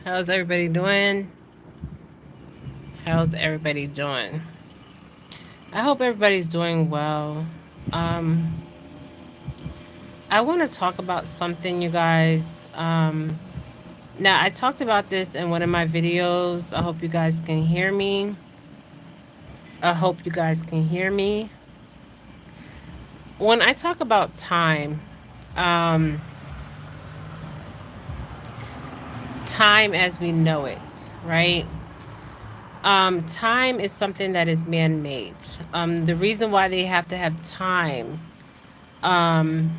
How's everybody doing? How's everybody doing? I hope everybody's doing well. Um, I want to talk about something, you guys. Now, I talked about this in one of my videos. I hope you guys can hear me. I hope you guys can hear me. When I talk about time, um, time as we know it, right? Time is something that is man-made. The reason why they have to have time um,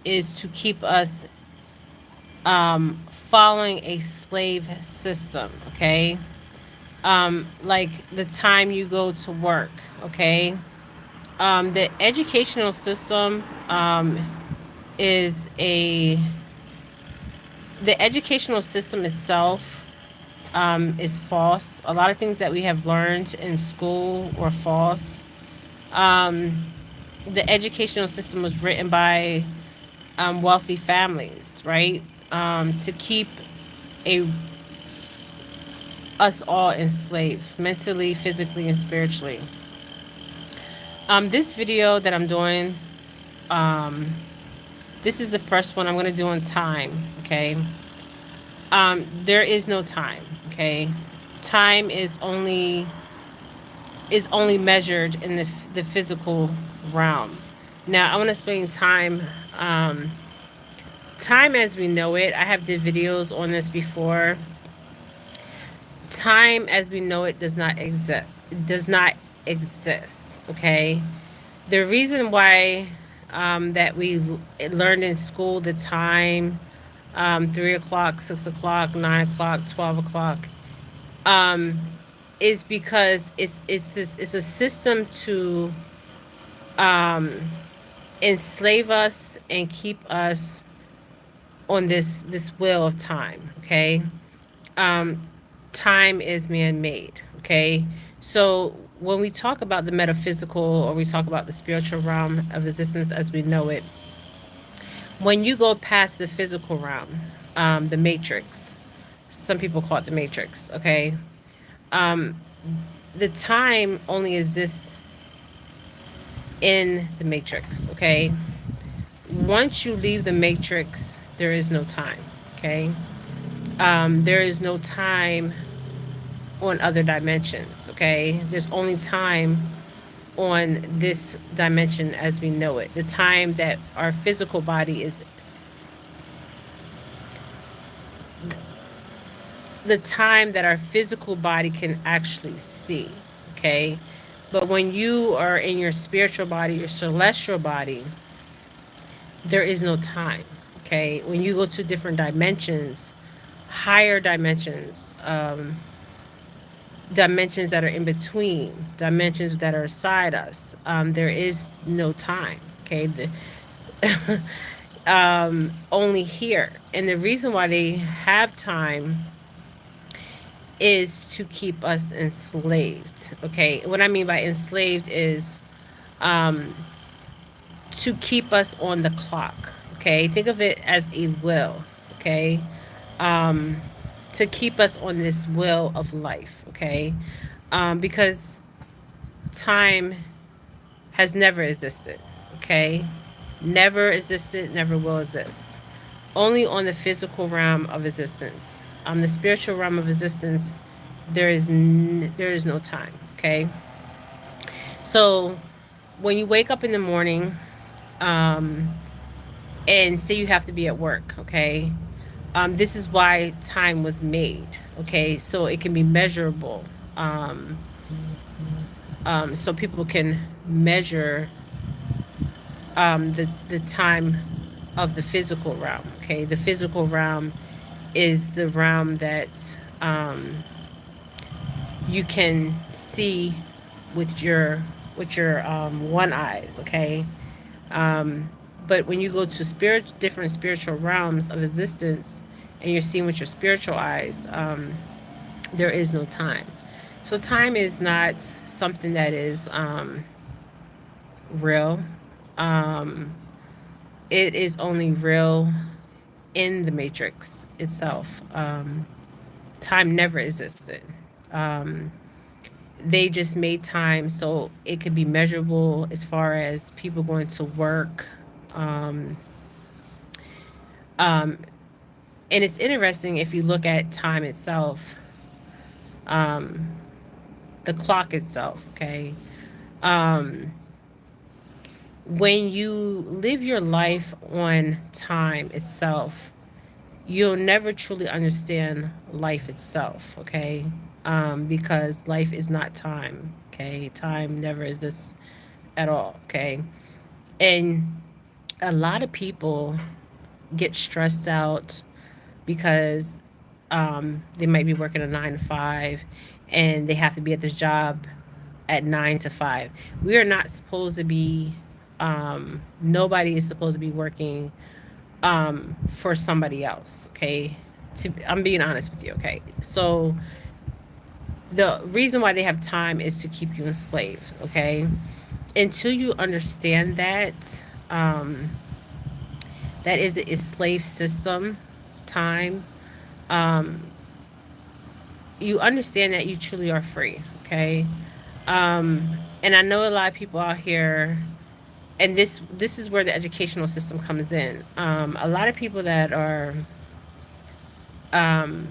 is to keep us following a slave system, okay? Like the time you go to work, okay? The educational system is a the educational system itself is false. A lot of things that we have learned in school were false. Um, the educational system was written by wealthy families, right? To keep a us all enslaved, mentally, physically, and spiritually. This video that I'm doing, um, this is the first one I'm going to do on time, okay? There is no time, okay? Time is only measured in the physical realm. Now, I want to explain time. Time as we know it. I have did videos on this before. Time as we know it does not exist. Does not exist. Okay. The reason why that we learned in school the time 3 o'clock, 6 o'clock, 9 o'clock, 12 o'clock um, is because it's a system to um, enslave us and keep us on this wheel of time. Okay. um, Time is man-made. Okay, so when we talk about the metaphysical or we talk about the spiritual realm of existence as we know it, when you go past the physical realm, the matrix, some people call it the matrix. Okay, um, the time only exists in the matrix. Okay, once you leave the matrix, there is no time. Okay, there is no time on other dimensions. Okay, there's only time on this dimension as we know it. The time that our physical body is, the time that our physical body can actually see. Okay, but when you are in your spiritual body, your celestial body, there is no time. Okay, when you go to different dimensions, higher dimensions, dimensions that are in between, dimensions that are beside us, there is no time. Okay, only here. And the reason why they have time is to keep us enslaved. Okay, what I mean by enslaved is um, to keep us on the clock. Okay, think of it as a will. Okay, um, to keep us on this wheel of life. Okay, because time has never existed. Okay, never existed, never will exist. Only on the physical realm of existence. The spiritual realm of existence, there is no time. Okay, so when you wake up in the morning, um, and say you have to be at work, okay, this is why time was made. Okay, so it can be measurable. Um, so people can measure the time of the physical realm. Okay, the physical realm is the realm that you can see with your one eyes. Okay, um, but when you go to different spiritual realms of existence, and you're seeing with your spiritual eyes, there is no time. So time is not something that is real. Um, it is only real in the matrix itself. Time never existed. Um, they just made time so it could be measurable as far as people going to work. Um, um, and it's interesting if you look at time itself, um, the clock itself, okay? Um, when you live your life on time itself, you'll never truly understand life itself, okay? Because life is not time, okay? Time never exists at all, okay? And a lot of people get stressed out because they might be working a 9 to 5 and they have to be at this job at 9 to 5. We are not supposed to be, nobody is supposed to be working for somebody else, okay? I'm being honest with you, okay? So the reason why they have time is to keep you enslaved, okay? Until you understand that, that is a slave system, time, um, you understand that you truly are free, okay? And I know a lot of people out here, and this is where the educational system comes in. A lot of people that are um,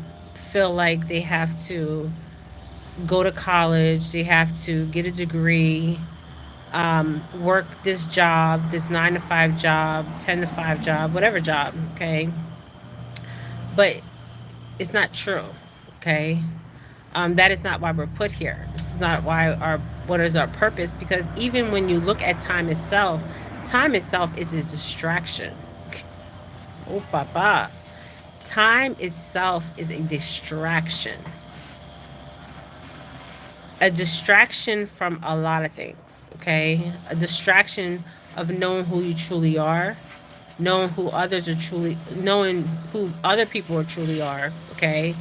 feel like they have to go to college, they have to get a degree, work this job, this 9 to 5 job, 10 to 5 job, whatever job, okay? But it's not true, okay? That is not why we're put here. This is not why what is our purpose, because even when you look at time itself is a distraction. Oh, papa. Time itself is a distraction. A distraction from a lot of things, okay? A distraction of knowing who you truly are, knowing who other people are truly are, okay?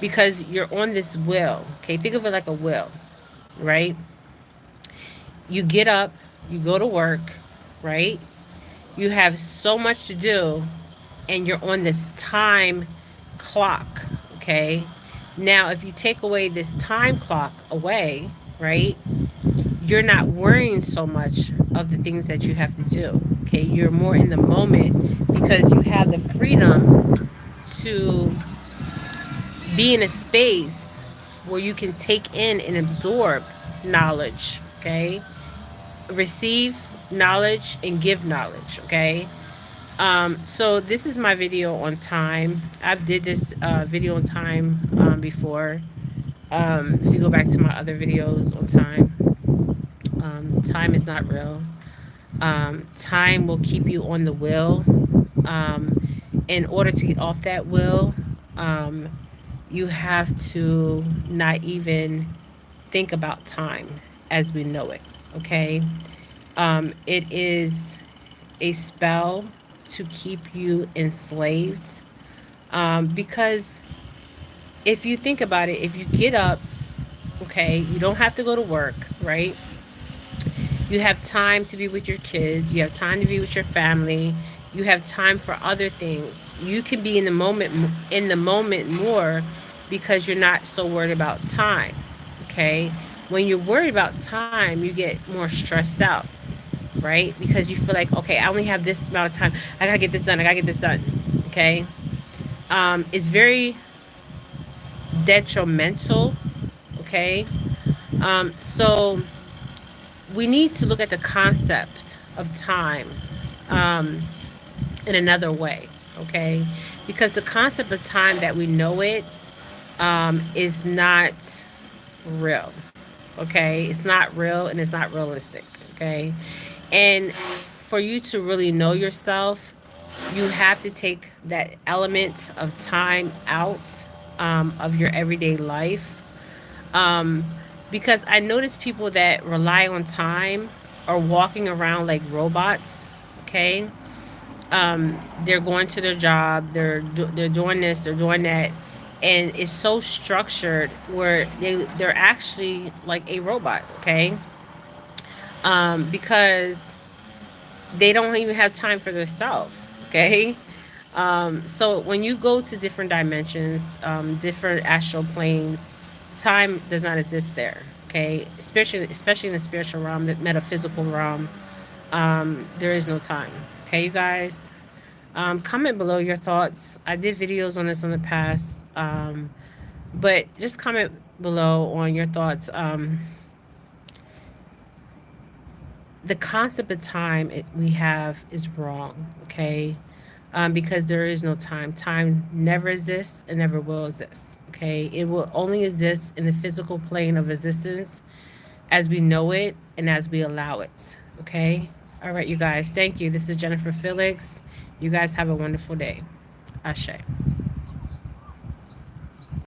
Because you're on this wheel, okay? Think of it like a wheel, right? You get up, you go to work, right? You have so much to do, and you're on this time clock, okay? Now, if you take away this time clock away, right, you're not worrying so much of the things that you have to do, okay? You're more in the moment because you have the freedom to be in a space where you can take in and absorb knowledge, okay? Receive knowledge and give knowledge, okay? So this is my video on time. I've did this video on time before. If you go back to my other videos on time, time is not real. Time will keep you on the wheel. In order to get off that wheel, um, you have to not even think about time as we know it. Okay, it is a spell to keep you enslaved. Because if you think about it, if you get up, okay, you don't have to go to work, right? You have time to be with your kids, you have time to be with your family, you have time for other things. You can be in the moment more because you're not so worried about time, okay? When you're worried about time, you get more stressed out, right? Because you feel like, okay, I only have this amount of time. I gotta get this done. I gotta get this done. Okay. It's very detrimental. Okay. So we need to look at the concept of time um, in another way. Okay. Because the concept of time that we know it is not real. Okay. It's not real and it's not realistic. Okay. And for you to really know yourself, you have to take that element of time out of your everyday life. Um, because I notice people that rely on time are walking around like robots. Okay, they're going to their job, they're doing this, they're doing that, and it's so structured where they're actually like a robot. Okay, because they don't even have time for themselves. Okay, So when you go to different dimensions, different astral planes, time does not exist there. Okay, especially in the spiritual realm, the metaphysical realm, there is no time. Okay, you guys. Comment below your thoughts. I did videos on this in the past, but just comment below on your thoughts. The concept of time we have is wrong. Okay, because there is no time. Time never exists and never will exist. Okay, it will only exist in the physical plane of existence as we know it and as we allow it. Okay, all right, you guys. Thank you. This is Jennifer Felix. You guys have a wonderful day. Ashe.